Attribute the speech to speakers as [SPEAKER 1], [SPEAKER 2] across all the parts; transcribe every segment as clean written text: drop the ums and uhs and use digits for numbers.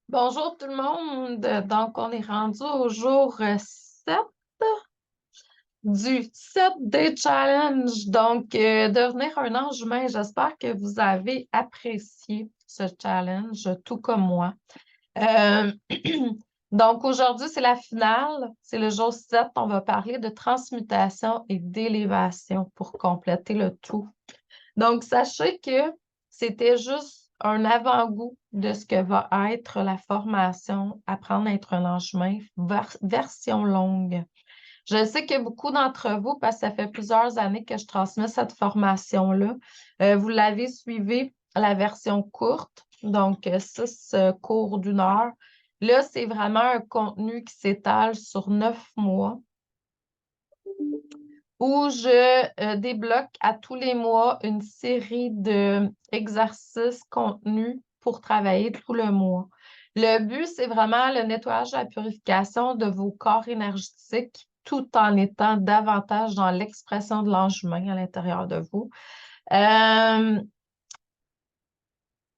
[SPEAKER 1] Bonjour tout le monde. Donc, on est rendu au jour 7 du 7-day challenge. Donc, devenir un ange humain. J'espère que vous avez apprécié ce challenge, tout comme moi. Euh, donc, aujourd'hui, c'est la finale. C'est le jour 7. On va parler de transmutation et d'élévation pour compléter le tout. Donc, sachez que c'était juste un avant-goût de ce que va être la formation Apprendre à être un ange humain, version longue. Je sais que beaucoup d'entre vous, parce que ça fait plusieurs années que je transmets cette formation-là, vous l'avez suivi la version courte, donc 6 cours d'1 heure. Là, c'est vraiment un contenu qui s'étale sur 9 mois où je débloque à tous les mois une série d'exercices contenus pour travailler tout le mois. Le but, c'est vraiment le nettoyage et la purification de vos corps énergétiques tout en étant davantage dans l'expression de l'ange humain à l'intérieur de vous. Euh,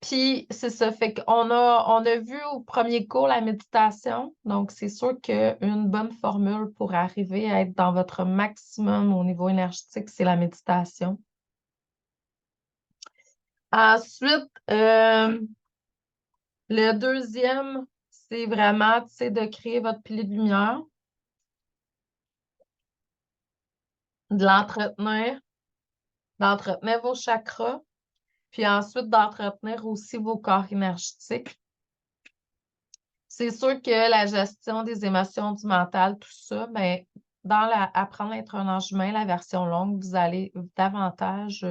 [SPEAKER 1] Puis, c'est ça, fait qu'on a vu au premier cours la méditation. Donc, c'est sûr qu'une bonne formule pour arriver à être dans votre maximum au niveau énergétique, c'est la méditation. Ensuite, le deuxième, c'est vraiment, tu sais, de créer votre pilier de lumière, de l'entretenir, d'entretenir vos chakras, puis ensuite d'entretenir aussi vos corps énergétiques. C'est sûr que la gestion des émotions, du mental, tout ça, ben, Apprendre à être un ange humain, la version longue, vous allez davantage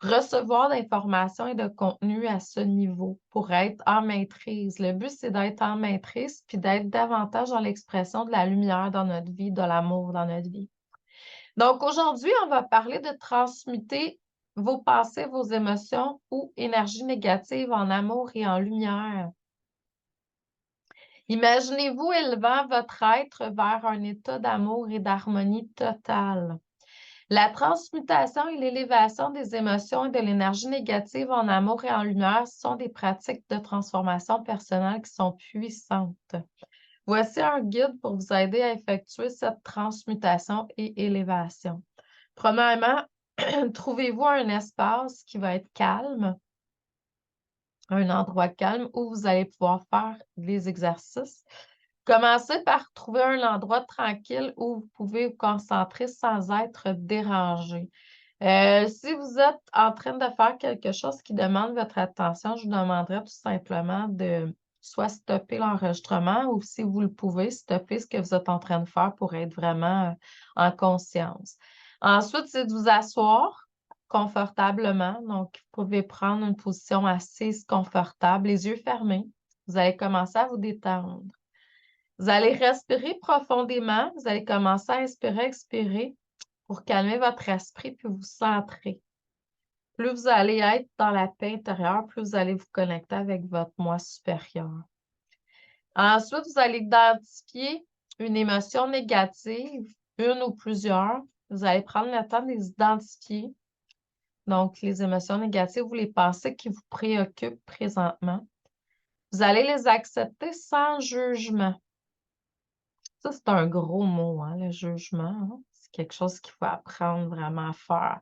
[SPEAKER 1] recevoir d'informations et de contenu à ce niveau pour être en maîtrise. Le but, c'est d'être en maîtrise puis d'être davantage dans l'expression de la lumière dans notre vie, de l'amour dans notre vie. Donc, aujourd'hui, on va parler de transmuter vos pensées, vos émotions ou énergies négatives en amour et en lumière. Imaginez-vous élevant votre être vers un état d'amour et d'harmonie totale. La transmutation et l'élévation des émotions et de l'énergie négative en amour et en lumière sont des pratiques de transformation personnelle qui sont puissantes. Voici un guide pour vous aider à effectuer cette transmutation et élévation. Premièrement, trouvez-vous un espace qui va être calme, un endroit calme où vous allez pouvoir faire les exercices. Commencez par trouver un endroit tranquille où vous pouvez vous concentrer sans être dérangé. Si vous êtes en train de faire quelque chose qui demande votre attention, je vous demanderai tout simplement de soit stopper l'enregistrement ou si vous le pouvez, stopper ce que vous êtes en train de faire pour être vraiment en conscience. Ensuite, c'est de vous asseoir confortablement. Donc, vous pouvez prendre une position assise confortable, les yeux fermés. Vous allez commencer à vous détendre. Vous allez respirer profondément. Vous allez commencer à inspirer, expirer pour calmer votre esprit puis vous centrer. Plus vous allez être dans la paix intérieure, plus vous allez vous connecter avec votre moi supérieur. Ensuite, vous allez identifier une émotion négative, une ou plusieurs. Vous allez prendre le temps de les identifier. Donc, les émotions négatives ou les pensées qui vous préoccupent présentement. Vous allez les accepter sans jugement. Ça, c'est un gros mot, hein, le jugement, hein. C'est quelque chose qu'il faut apprendre vraiment à faire.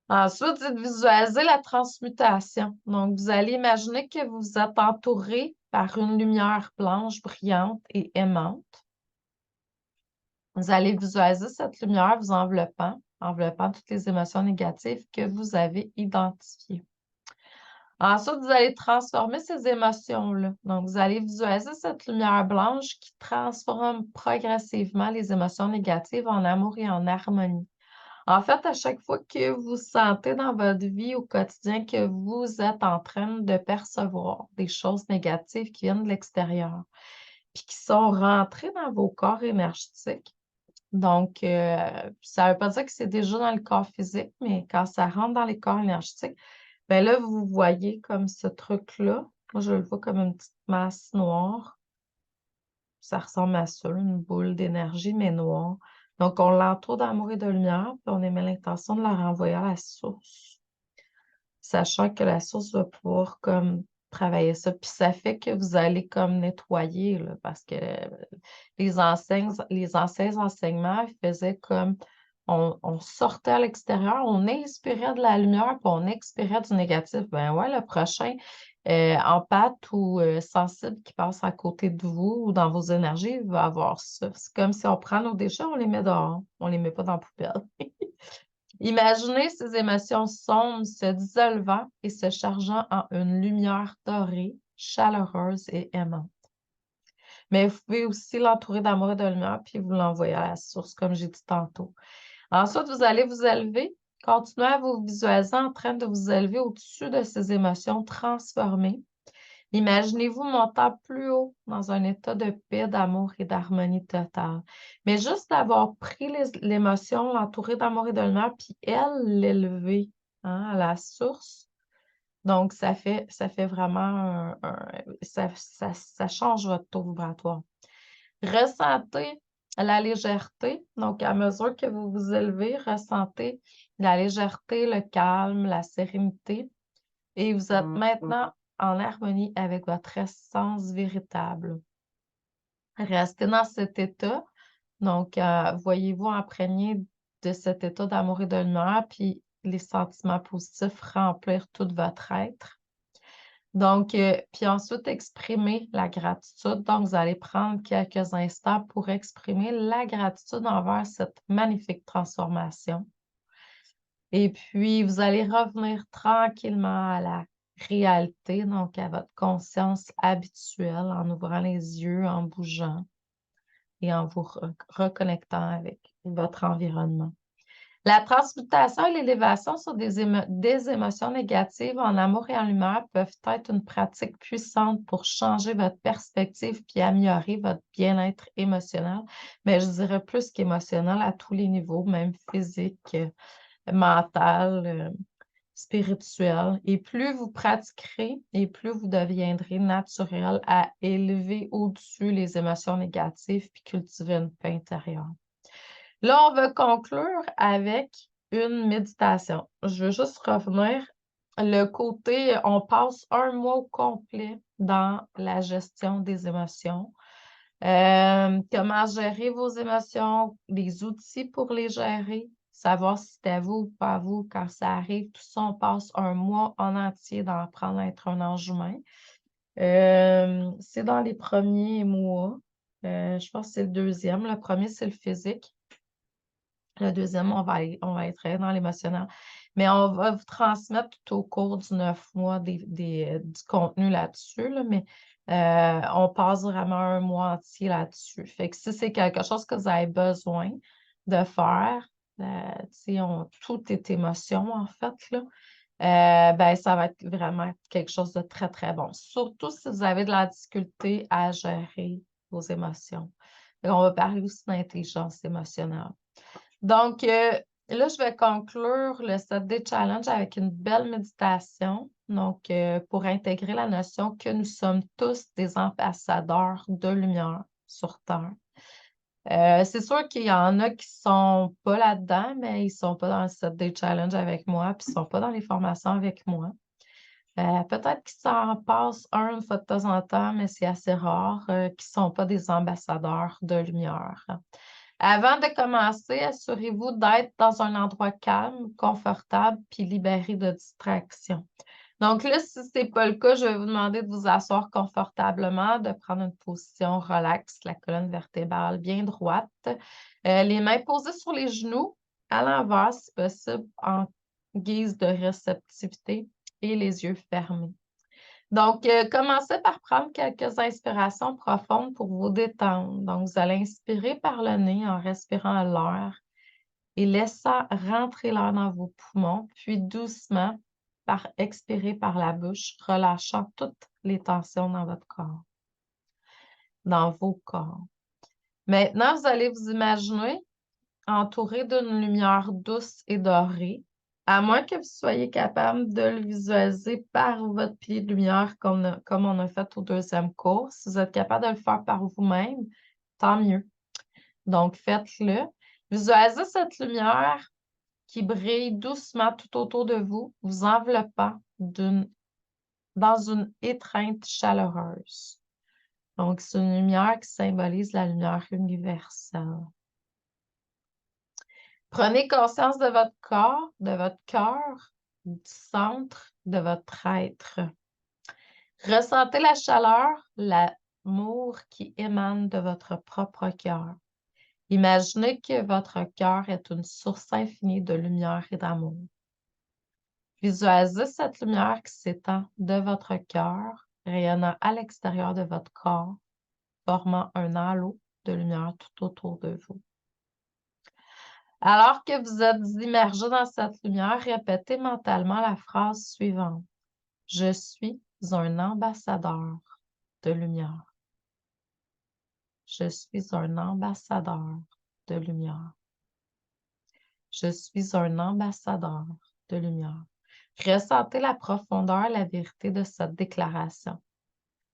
[SPEAKER 1] Ensuite, c'est de visualiser la transmutation. Donc, vous allez imaginer que vous êtes entouré par une lumière blanche, brillante et aimante. Vous allez visualiser cette lumière vous enveloppant toutes les émotions négatives que vous avez identifiées. Ensuite, vous allez transformer ces émotions-là. Donc, vous allez visualiser cette lumière blanche qui transforme progressivement les émotions négatives en amour et en harmonie. En fait, à chaque fois que vous sentez dans votre vie au quotidien que vous êtes en train de percevoir des choses négatives qui viennent de l'extérieur, puis qui sont rentrées dans vos corps énergétiques. Donc, ça ne veut pas dire que c'est déjà dans le corps physique, mais quand ça rentre dans les corps énergétiques, bien là, vous voyez comme ce truc-là. Moi, je le vois comme une petite masse noire. Ça ressemble à ça, une boule d'énergie, mais noire. Donc, on l'entoure d'amour et de lumière, puis on émet l'intention de la renvoyer à la source, sachant que la source va pouvoir comme travailler ça. Puis ça fait que vous allez comme nettoyer, là, parce que les anciens enseignements faisaient comme on sortait à l'extérieur, on inspirait de la lumière, puis on expirait du négatif. Ben ouais, le prochain empathe ou sensible qui passe à côté de vous ou dans vos énergies, il va avoir ça. C'est comme si on prend nos déchets, on les met dehors, on les met pas dans la poubelle. Imaginez ces émotions sombres se dissolvant et se chargeant en une lumière dorée, chaleureuse et aimante. Mais vous pouvez aussi l'entourer d'amour et de lumière, puis vous l'envoyer à la source, comme j'ai dit tantôt. Ensuite, vous allez vous élever. Continuez à vous visualiser en train de vous élever au-dessus de ces émotions transformées. Imaginez-vous montant plus haut dans un état de paix, d'amour et d'harmonie totale. Mais juste d'avoir pris l'émotion, l'entourer d'amour et de lumière, puis elle, l'élever à la source. Donc, ça fait vraiment ça change votre taux vibratoire. Ressentez la légèreté. Donc, à mesure que vous vous élevez, ressentez la légèreté, le calme, la sérénité. Et vous êtes maintenant en harmonie avec votre essence véritable. Restez dans cet état. Donc, voyez-vous imprégné de cet état d'amour et de lumière, puis les sentiments positifs remplir tout votre être. Donc, puis ensuite, exprimer la gratitude. Donc, vous allez prendre quelques instants pour exprimer la gratitude envers cette magnifique transformation. Et puis, vous allez revenir tranquillement à la réalité, donc à votre conscience habituelle, en ouvrant les yeux, en bougeant et en vous reconnectant avec votre environnement. La transmutation et l'élévation sur des émotions négatives en amour et en lumière peuvent être une pratique puissante pour changer votre perspective puis améliorer votre bien-être émotionnel, mais je dirais plus qu'émotionnel à tous les niveaux, même physique, mental, spirituel. Et plus vous pratiquerez et plus vous deviendrez naturel à élever au-dessus les émotions négatives puis cultiver une paix intérieure. Là, on va conclure avec une méditation. Je veux juste revenir. Le côté, on passe un mois au complet dans la gestion des émotions. Comment gérer vos émotions, les outils pour les gérer, savoir si c'est à vous ou pas à vous quand ça arrive. Tout ça, on passe un mois en entier dans apprendre à être un ange humain. C'est dans les premiers mois. Je pense que c'est le deuxième. Le premier, c'est le physique. Le deuxième, on va être dans l'émotionnel. Mais on va vous transmettre tout au cours du 9 mois du contenu là-dessus, là, mais on passe vraiment un mois entier là-dessus. Fait que si c'est quelque chose que vous avez besoin de faire, tout est émotion, en fait, là, ben, ça va être vraiment quelque chose de très, très bon. Surtout si vous avez de la difficulté à gérer vos émotions. On va parler aussi d'intelligence émotionnelle. Donc, là, je vais conclure le 7D Challenge avec une belle méditation. Donc, pour intégrer la notion que nous sommes tous des ambassadeurs de lumière sur Terre. C'est sûr qu'il y en a qui sont pas là-dedans, mais ils sont pas dans le 7D Challenge avec moi, puis ils sont pas dans les formations avec moi. Peut-être qu'ils s'en passent une fois de temps en temps, mais c'est assez rare qu'ils ne sont pas des ambassadeurs de lumière. Avant de commencer, assurez-vous d'être dans un endroit calme, confortable, puis libéré de distractions. Donc là, si ce n'est pas le cas, je vais vous demander de vous asseoir confortablement, de prendre une position relaxe, la colonne vertébrale bien droite, les mains posées sur les genoux, à l'envers si possible, en guise de réceptivité et les yeux fermés. Donc, commencez par prendre quelques inspirations profondes pour vous détendre. Donc, vous allez inspirer par le nez en respirant l'air et laissant rentrer l'air dans vos poumons, puis doucement, par expirer par la bouche, relâchant toutes les tensions dans votre corps, dans vos corps. Maintenant, vous allez vous imaginer entouré d'une lumière douce et dorée, à moins que vous soyez capable de le visualiser par votre pied de lumière comme on a fait au deuxième cours. Si vous êtes capable de le faire par vous-même, tant mieux. Donc, faites-le. Visualisez cette lumière qui brille doucement tout autour de vous, vous enveloppant d'une dans une étreinte chaleureuse. Donc, c'est une lumière qui symbolise la lumière universelle. Prenez conscience de votre corps, de votre cœur, du centre de votre être. Ressentez la chaleur, l'amour qui émane de votre propre cœur. Imaginez que votre cœur est une source infinie de lumière et d'amour. Visualisez cette lumière qui s'étend de votre cœur, rayonnant à l'extérieur de votre corps, formant un halo de lumière tout autour de vous. Alors que vous êtes immergé dans cette lumière, répétez mentalement la phrase suivante. Je suis un ambassadeur de lumière. Je suis un ambassadeur de lumière. Je suis un ambassadeur de lumière. Ressentez la profondeur et la vérité de cette déclaration.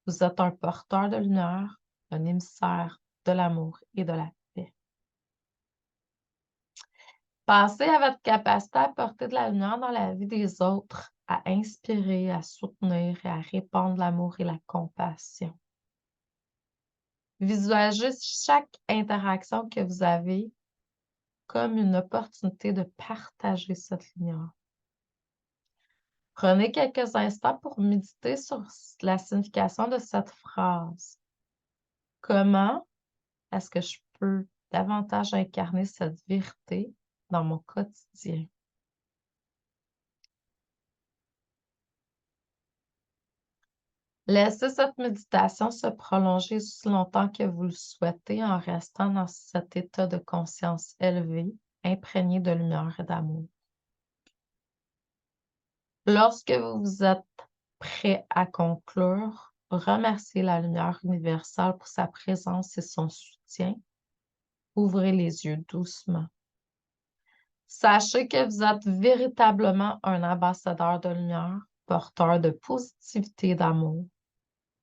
[SPEAKER 1] Vous êtes un porteur de lumière, un émissaire de l'amour et de la paix. Pensez à votre capacité à apporter de la lumière dans la vie des autres, à inspirer, à soutenir et à répandre l'amour et la compassion. Visualisez chaque interaction que vous avez comme une opportunité de partager cette lumière. Prenez quelques instants pour méditer sur la signification de cette phrase. Comment est-ce que je peux davantage incarner cette vérité dans mon quotidien? Laissez cette méditation se prolonger aussi longtemps que vous le souhaitez en restant dans cet état de conscience élevé, imprégné de lumière et d'amour. Lorsque vous êtes prêt à conclure, remerciez la lumière universelle pour sa présence et son soutien. Ouvrez les yeux doucement. Sachez que vous êtes véritablement un ambassadeur de lumière, porteur de positivité et d'amour.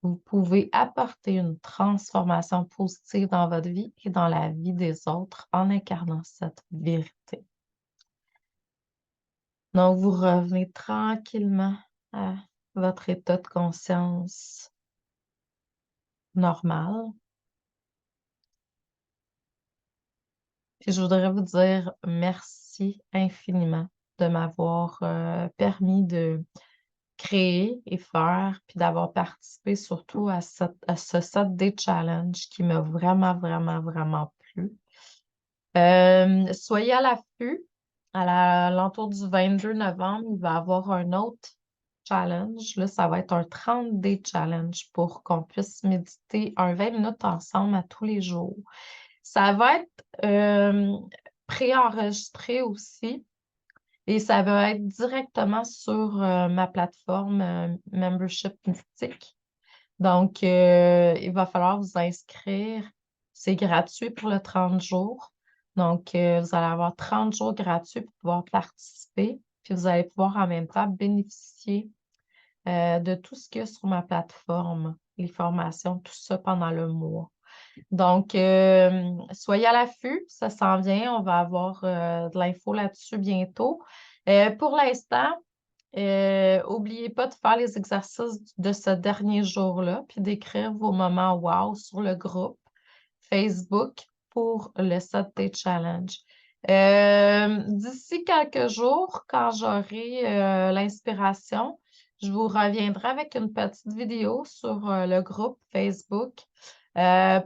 [SPEAKER 1] Vous pouvez apporter une transformation positive dans votre vie et dans la vie des autres en incarnant cette vérité. Donc, vous revenez tranquillement à votre état de conscience normal. Puis je voudrais vous dire merci infiniment de m'avoir permis de créer et faire, puis d'avoir participé surtout à ce 7-day challenge qui m'a vraiment, vraiment, vraiment plu. Soyez à l'affût. À l'entour du 22 novembre, il va y avoir un autre challenge. Là, ça va être un 30-day challenge pour qu'on puisse méditer un 20 minutes ensemble à tous les jours. Ça va être préenregistré aussi et ça va être directement sur ma plateforme Membership Mystique. Donc, il va falloir vous inscrire. C'est gratuit pour le 30 jours. Donc, vous allez avoir 30 jours gratuits pour pouvoir participer. Puis, vous allez pouvoir en même temps bénéficier de tout ce qu'il y a sur ma plateforme, les formations, tout ça pendant le mois. Donc, soyez à l'affût, ça s'en vient. On va avoir de l'info là-dessus bientôt. Pour l'instant, n'oubliez pas de faire les exercices de ce dernier jour-là, puis d'écrire vos moments wow sur le groupe Facebook pour le 7-day challenge. D'ici quelques jours, quand j'aurai l'inspiration, je vous reviendrai avec une petite vidéo sur le groupe Facebook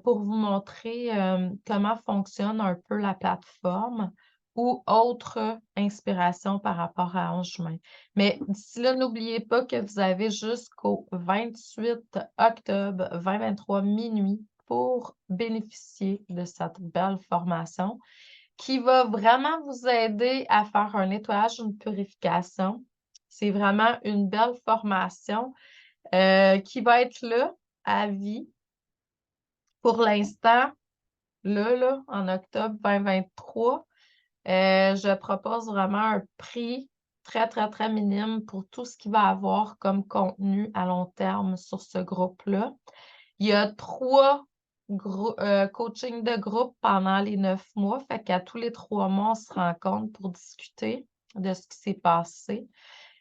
[SPEAKER 1] pour vous montrer comment fonctionne un peu la plateforme ou autre inspiration par rapport à 11 juin. Mais d'ici là, n'oubliez pas que vous avez jusqu'au 28 octobre 2023 minuit pour bénéficier de cette belle formation qui va vraiment vous aider à faire un nettoyage, une purification. C'est vraiment une belle formation qui va être là à vie. Pour l'instant, là, en octobre 2023, je propose vraiment un prix très, très, très minime pour tout ce qu'il va avoir comme contenu à long terme sur ce groupe-là. Il y a 3 coachings de groupe pendant les 9 mois. Fait qu'à tous les 3 mois, on se rencontre pour discuter de ce qui s'est passé.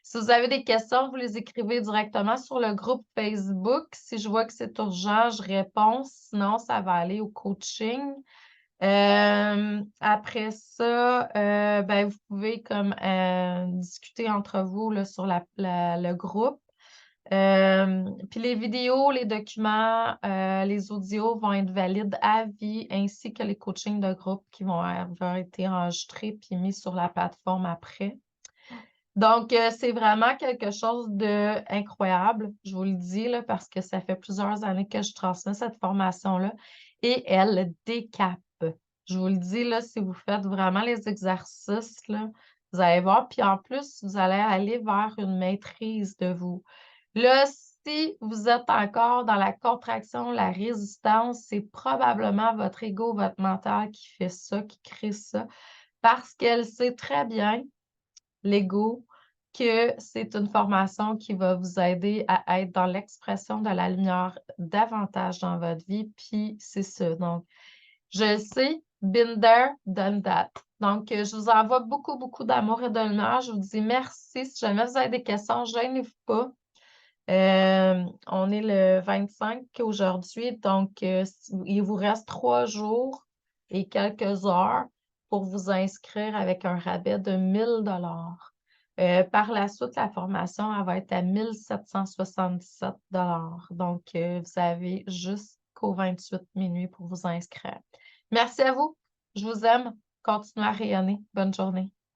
[SPEAKER 1] Si vous avez des questions, vous les écrivez directement sur le groupe Facebook. Si je vois que c'est urgent, je réponds. Sinon, ça va aller au coaching. Après ça, ben, vous pouvez comme discuter entre vous là, sur le groupe. Puis les vidéos, les documents, les audios vont être valides à vie, ainsi que les coachings de groupe qui vont avoir été enregistrés puis mis sur la plateforme après. Donc, c'est vraiment quelque chose d'incroyable, je vous le dis, là, parce que ça fait plusieurs années que je transmets cette formation-là et elle décape. Je vous le dis, là, si vous faites vraiment les exercices, là, vous allez voir. Puis en plus, vous allez aller vers une maîtrise de vous. Là, si vous êtes encore dans la contraction, la résistance, c'est probablement votre ego, votre mental qui fait ça, qui crée ça, parce qu'elle sait très bien, l'ego, que c'est une formation qui va vous aider à être dans l'expression de la lumière davantage dans votre vie. Puis c'est ça. Donc, je le sais, been there, done that. Donc, je vous envoie beaucoup, beaucoup d'amour et de lumière. Je vous dis merci. Si jamais vous avez des questions, gênez-vous pas. On est le 25 aujourd'hui, donc il vous reste 3 jours et quelques heures pour vous inscrire avec un rabais de 1 000 $. Par la suite, la formation elle va être à 1 777 $. Donc, vous avez jusqu'au 28 minuit pour vous inscrire. Merci à vous. Je vous aime. Continuez à rayonner. Bonne journée.